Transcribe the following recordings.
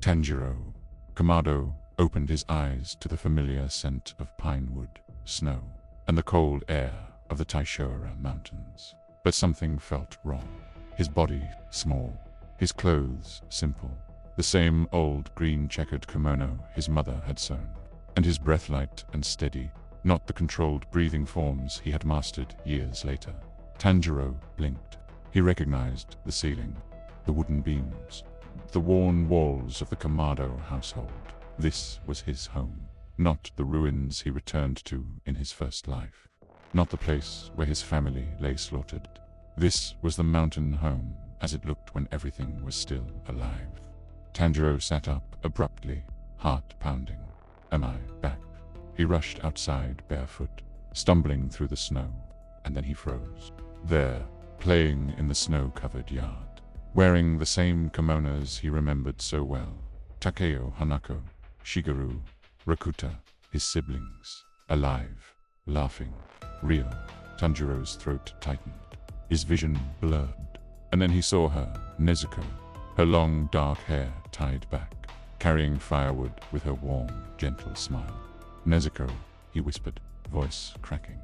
Tanjiro. Kamado opened his eyes to the familiar scent of pine wood, snow, and the cold air of the Taishora Mountains. But something felt wrong. His body small, his clothes simple, the same old green checkered kimono his mother had sewn, and his breath light and steady, not the controlled breathing forms he had mastered years later. Tanjiro blinked. He recognized the ceiling, the wooden beams, the worn walls of the Kamado household. This was his home, not the ruins he returned to in his first life, not the place where his family lay slaughtered. This was the mountain home as it looked when everything was still alive. Tanjiro sat up abruptly, heart pounding. Am I back? He rushed outside barefoot, stumbling through the snow, and then he froze. There, playing in the snow-covered yard, wearing the same kimonos he remembered so well. Takeo, Hanako, Shigeru, Rakuta, his siblings, alive, laughing, real. Tanjiro's throat tightened, his vision blurred, and then he saw her, Nezuko, her long dark hair tied back, carrying firewood with her warm, gentle smile. Nezuko, he whispered, voice cracking.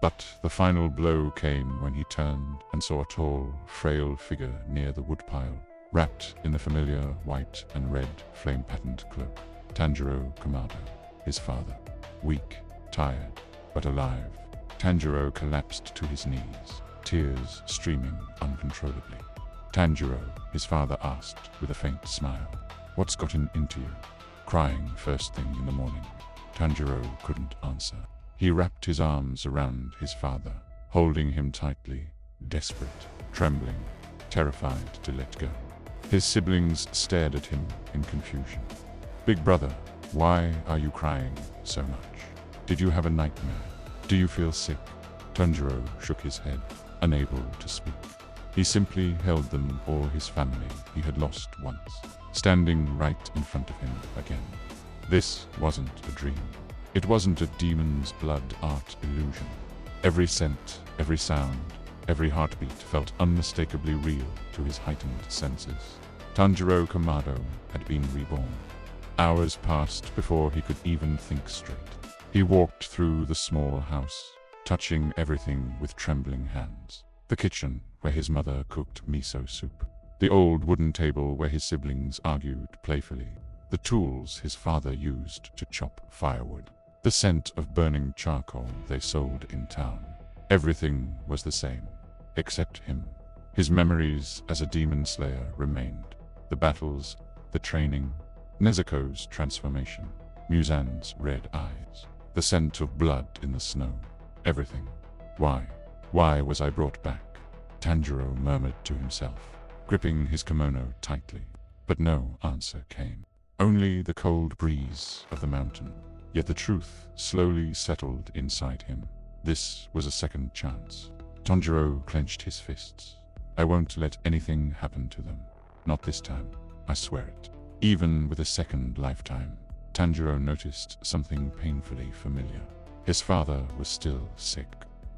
But the final blow came when he turned and saw a tall, frail figure near the woodpile, wrapped in the familiar white and red flame-patterned cloak. Tanjiro Kamado, his father. Weak, tired, but alive. Tanjiro collapsed to his knees, tears streaming uncontrollably. Tanjiro, his father asked with a faint smile, "What's gotten into you?" Crying first thing in the morning. Tanjiro couldn't answer. He wrapped his arms around his father, holding him tightly, desperate, trembling, terrified to let go. His siblings stared at him in confusion. "Big brother, why are you crying so much? Did you have a nightmare? Do you feel sick?" Tanjiro shook his head, unable to speak. He simply held them, all his family he had lost once, standing right in front of him again. This wasn't a dream. It wasn't a demon's blood art illusion. Every scent, every sound, every heartbeat felt unmistakably real to his heightened senses. Tanjiro Kamado had been reborn. Hours passed before he could even think straight. He walked through the small house, touching everything with trembling hands. The kitchen, where his mother cooked miso soup. The old wooden table where his siblings argued playfully. The tools his father used to chop firewood. The scent of burning charcoal they sold in town. Everything was the same, except him. His memories as a demon slayer remained. The battles, the training, Nezuko's transformation, Muzan's red eyes, the scent of blood in the snow. Everything. Why was I brought back? Tanjiro murmured to himself, gripping his kimono tightly. But no answer came. Only the cold breeze of the mountain. Yet the truth slowly settled inside him. This was a second chance. Tanjiro clenched his fists. I won't let anything happen to them. Not this time. I swear it. Even with a second lifetime, Tanjiro noticed something painfully familiar. His father was still sick.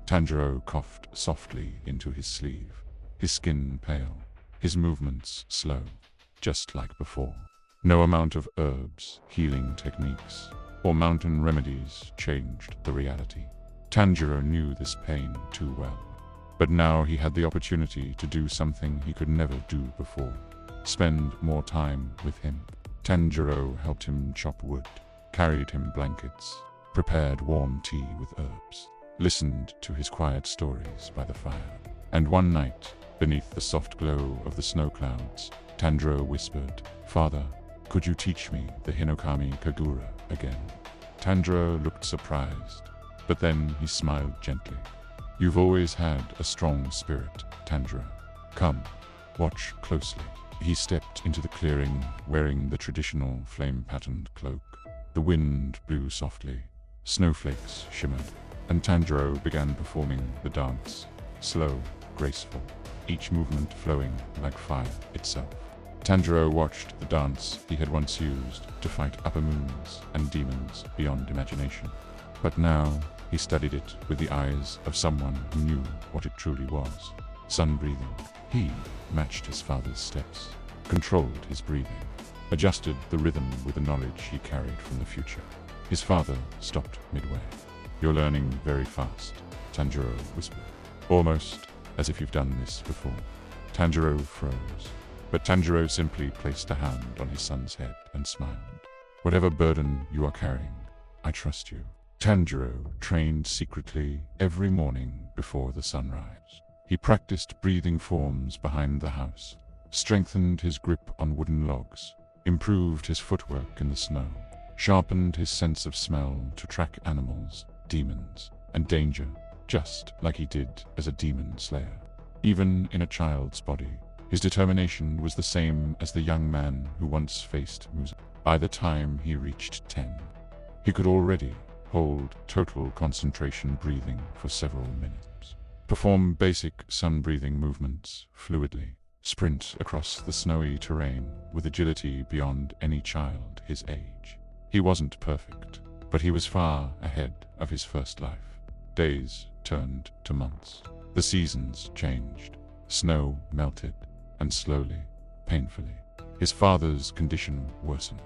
Tanjiro coughed softly into his sleeve, his skin pale, his movements slow, just like before. No amount of herbs, healing techniques, or mountain remedies changed the reality. Tanjiro knew this pain too well. But now he had the opportunity to do something he could never do before. Spend more time with him. Tanjiro helped him chop wood, carried him blankets, prepared warm tea with herbs, listened to his quiet stories by the fire. And one night, beneath the soft glow of the snow clouds, Tanjiro whispered, "Father, could you teach me the Hinokami Kagura again?" Tanjiro looked surprised, but then he smiled gently. "You've always had a strong spirit, Tanjiro. Come, watch closely." He stepped into the clearing, wearing the traditional flame-patterned cloak. The wind blew softly, snowflakes shimmered, and Tanjiro began performing the dance, slow, graceful, each movement flowing like fire itself. Tanjiro watched the dance he had once used to fight upper moons and demons beyond imagination. But now he studied it with the eyes of someone who knew what it truly was. Sun breathing. He matched his father's steps, controlled his breathing, adjusted the rhythm with the knowledge he carried from the future. His father stopped midway. "You're learning very fast," Tanjiro whispered, almost as if you've done this before. Tanjiro froze, but Tanjiro simply placed a hand on his son's head and smiled. "Whatever burden you are carrying, I trust you." Tanjiro trained secretly every morning before the sunrise. He practiced breathing forms behind the house, strengthened his grip on wooden logs, improved his footwork in the snow, sharpened his sense of smell to track animals, demons, and danger, just like he did as a demon slayer. Even in a child's body, his determination was the same as the young man who once faced Muzan. By the time he reached 10, he could already hold total concentration breathing for several minutes, perform basic sun-breathing movements fluidly, sprint across the snowy terrain with agility beyond any child his age. He wasn't perfect, but he was far ahead of his first life. Days turned to months. The seasons changed. Snow melted, and slowly, painfully, his father's condition worsened.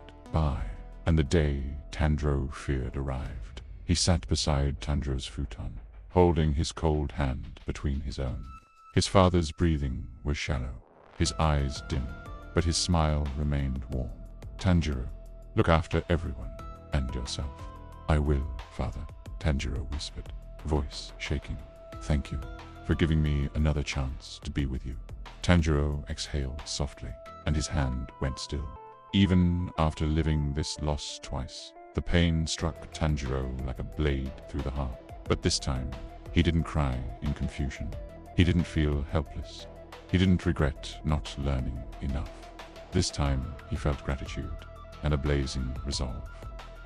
And the day Tanjiro feared arrived. He sat beside Tanjiro's futon, holding his cold hand between his own. His father's breathing was shallow, his eyes dim, but his smile remained warm. "Tanjiro, look after everyone, and yourself." "I will, father," Tanjiro whispered, voice shaking. "Thank you for giving me another chance to be with you." Tanjiro exhaled softly, and his hand went still. Even after living this loss twice, the pain struck Tanjiro like a blade through the heart. But this time, he didn't cry in confusion. He didn't feel helpless. He didn't regret not learning enough. This time, he felt gratitude and a blazing resolve.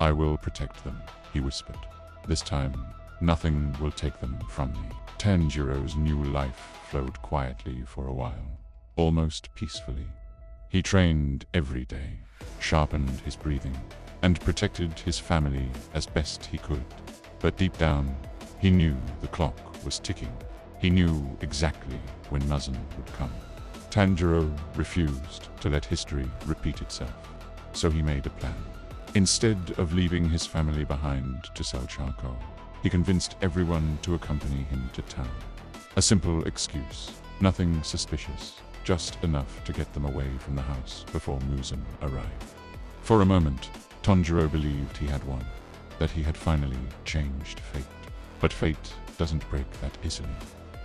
"I will protect them," he whispered. "This time, nothing will take them from me." Tanjiro's new life flowed quietly for a while, almost peacefully. He trained every day, sharpened his breathing, and protected his family as best he could. But deep down, he knew the clock was ticking. He knew exactly when Muzan would come. Tanjiro refused to let history repeat itself, so he made a plan. Instead of leaving his family behind to sell charcoal, he convinced everyone to accompany him to town. A simple excuse, nothing suspicious, just enough to get them away from the house before Muzan arrived. For a moment, Tanjiro believed he had won, that he had finally changed fate. But fate doesn't break that easily.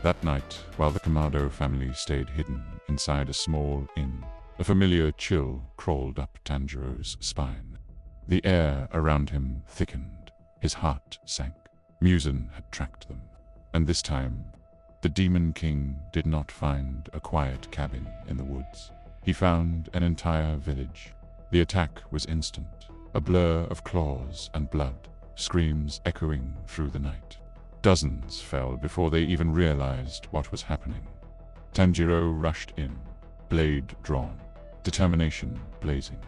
That night, while the Kamado family stayed hidden inside a small inn, a familiar chill crawled up Tanjiro's spine. The air around him thickened. His heart sank. Muzan had tracked them, and this time, the Demon King did not find a quiet cabin in the woods. He found an entire village. The attack was instant, a blur of claws and blood, screams echoing through the night. Dozens fell before they even realized what was happening. Tanjiro rushed in, blade drawn, determination blazing.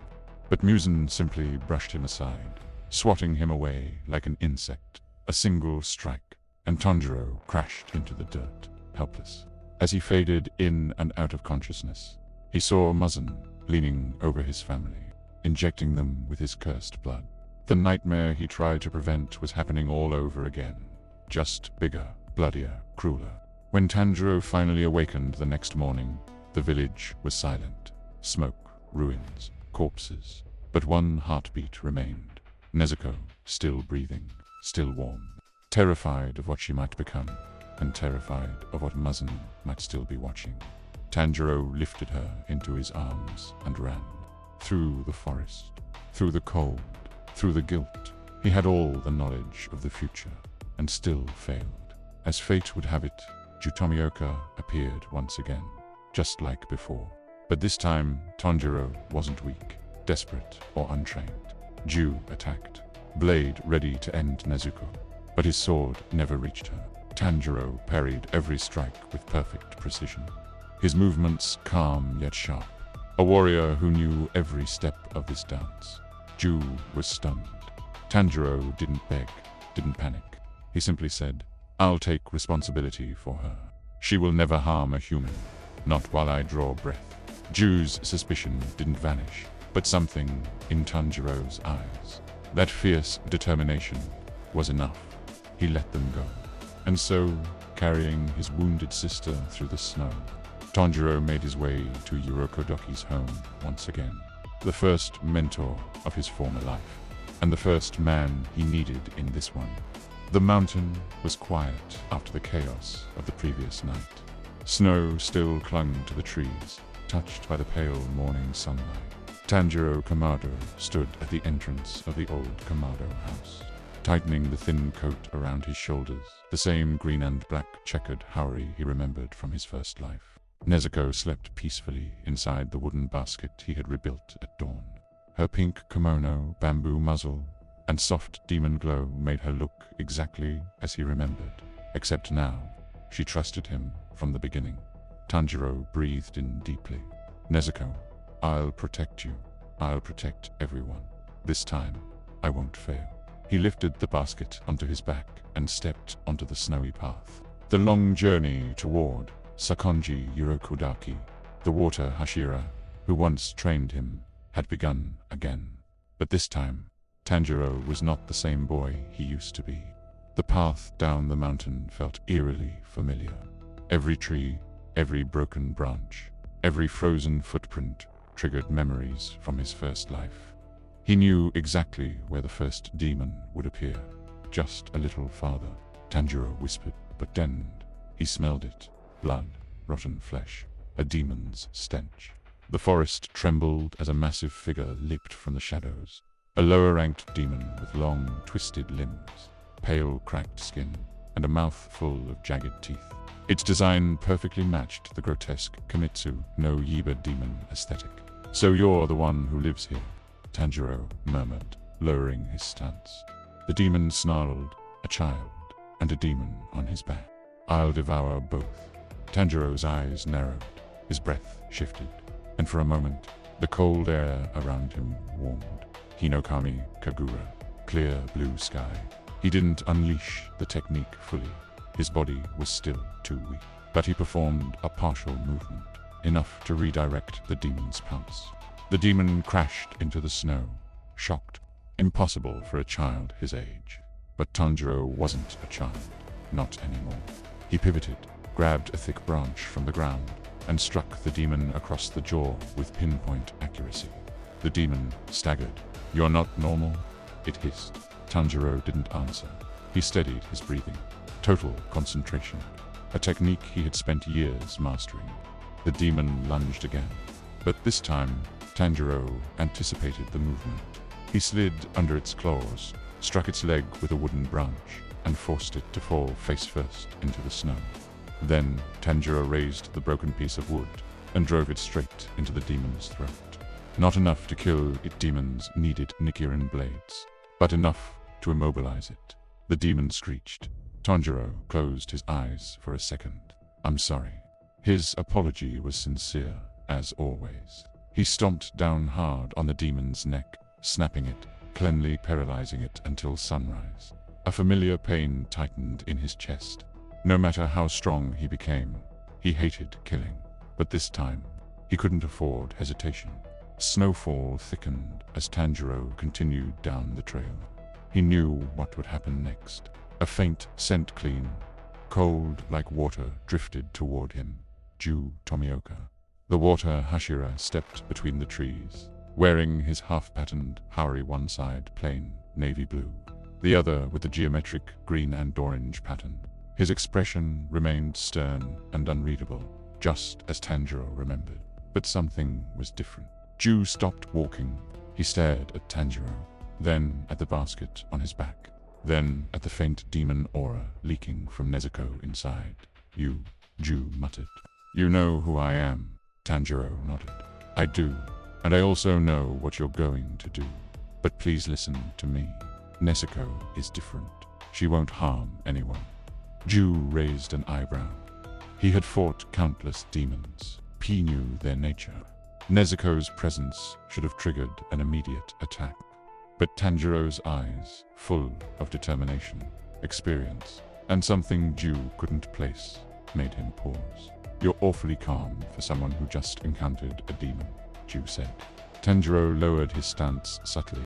But Muzan simply brushed him aside, swatting him away like an insect. A single strike, and Tanjiro crashed into the dirt, helpless. As he faded in and out of consciousness, he saw Muzan leaning over his family, injecting them with his cursed blood. The nightmare he tried to prevent was happening all over again, just bigger, bloodier, crueler. When Tanjiro finally awakened the next morning, the village was silent. Smoke, ruins, corpses. But one heartbeat remained. Nezuko, still breathing, still warm. Terrified of what she might become, and terrified of what Muzan might still be watching. Tanjiro lifted her into his arms and ran. Through the forest, through the cold, through the guilt. He had all the knowledge of the future, and still failed. As fate would have it, Jutomioka appeared once again, just like before. But this time, Tanjiro wasn't weak, desperate, or untrained. Ju attacked, blade ready to end Nezuko. But his sword never reached her. Tanjiro parried every strike with perfect precision. His movements calm yet sharp. A warrior who knew every step of this dance. Ju was stunned. Tanjiro didn't beg, didn't panic. He simply said, "I'll take responsibility for her. She will never harm a human, not while I draw breath." Ju's suspicion didn't vanish. But something in Tanjiro's eyes, that fierce determination, was enough. He let them go. And so, carrying his wounded sister through the snow, Tanjiro made his way to Urokodoki's home once again. The first mentor of his former life, and the first man he needed in this one. The mountain was quiet after the chaos of the previous night. Snow still clung to the trees, touched by the pale morning sunlight. Tanjiro Kamado stood at the entrance of the old Kamado house, tightening the thin coat around his shoulders, the same green and black checkered haori he remembered from his first life. Nezuko slept peacefully inside the wooden basket he had rebuilt at dawn. Her pink kimono, bamboo muzzle, and soft demon glow made her look exactly as he remembered, except now, she trusted him from the beginning. Tanjiro breathed in deeply. Nezuko, I'll protect you. I'll protect everyone. This time, I won't fail. He lifted the basket onto his back and stepped onto the snowy path. The long journey toward Sakonji Urokodaki, the water Hashira, who once trained him, had begun again. But this time, Tanjiro was not the same boy he used to be. The path down the mountain felt eerily familiar. Every tree, every broken branch, every frozen footprint triggered memories from his first life. He knew exactly where the first demon would appear. Just a little farther, Tanjiro whispered, but then he smelled it. Blood, rotten flesh, a demon's stench. The forest trembled as a massive figure leaped from the shadows. A lower-ranked demon with long, twisted limbs, pale, cracked skin, and a mouth full of jagged teeth. Its design perfectly matched the grotesque Kimitsu no Yiba demon aesthetic. "So you're the one who lives here," Tanjiro murmured, lowering his stance. The demon snarled, a child, and a demon on his back. "I'll devour both." Tanjiro's eyes narrowed, his breath shifted, and for a moment, the cold air around him warmed. Hinokami Kagura, clear blue sky. He didn't unleash the technique fully. His body was still too weak, but he performed a partial movement, enough to redirect the demon's pulse. The demon crashed into the snow, shocked. Impossible for a child his age. But Tanjiro wasn't a child, not anymore. He pivoted, grabbed a thick branch from the ground, and struck the demon across the jaw with pinpoint accuracy. The demon staggered. "You're not normal?" it hissed. Tanjiro didn't answer. He steadied his breathing. Total concentration, a technique he had spent years mastering. The demon lunged again, but this time, Tanjiro anticipated the movement. He slid under its claws, struck its leg with a wooden branch, and forced it to fall face first into the snow. Then, Tanjiro raised the broken piece of wood and drove it straight into the demon's throat. Not enough to kill it, demons needed Nichiren blades, but enough to immobilize it. The demon screeched. Tanjiro closed his eyes for a second. "I'm sorry." His apology was sincere, as always. He stomped down hard on the demon's neck, snapping it, cleanly paralyzing it until sunrise. A familiar pain tightened in his chest. No matter how strong he became, he hated killing. But this time, he couldn't afford hesitation. Snowfall thickened as Tanjiro continued down the trail. He knew what would happen next. A faint scent, clean, cold like water, drifted toward him. Ju Tomioka. The water Hashira stepped between the trees, wearing his half-patterned haori, one side plain navy blue, the other with the geometric green and orange pattern. His expression remained stern and unreadable, just as Tanjiro remembered. But something was different. Ju stopped walking. He stared at Tanjiro, then at the basket on his back, then at the faint demon aura leaking from Nezuko inside. "You," Ju muttered. "You know who I am." Tanjiro nodded. "I do, and I also know what you're going to do. But please listen to me. Nezuko is different. She won't harm anyone." Ju raised an eyebrow. He had fought countless demons. He knew their nature. Nezuko's presence should have triggered an immediate attack. But Tanjiro's eyes, full of determination, experience, and something Ju couldn't place, made him pause. "You're awfully calm for someone who just encountered a demon," Ju said. Tanjiro lowered his stance subtly,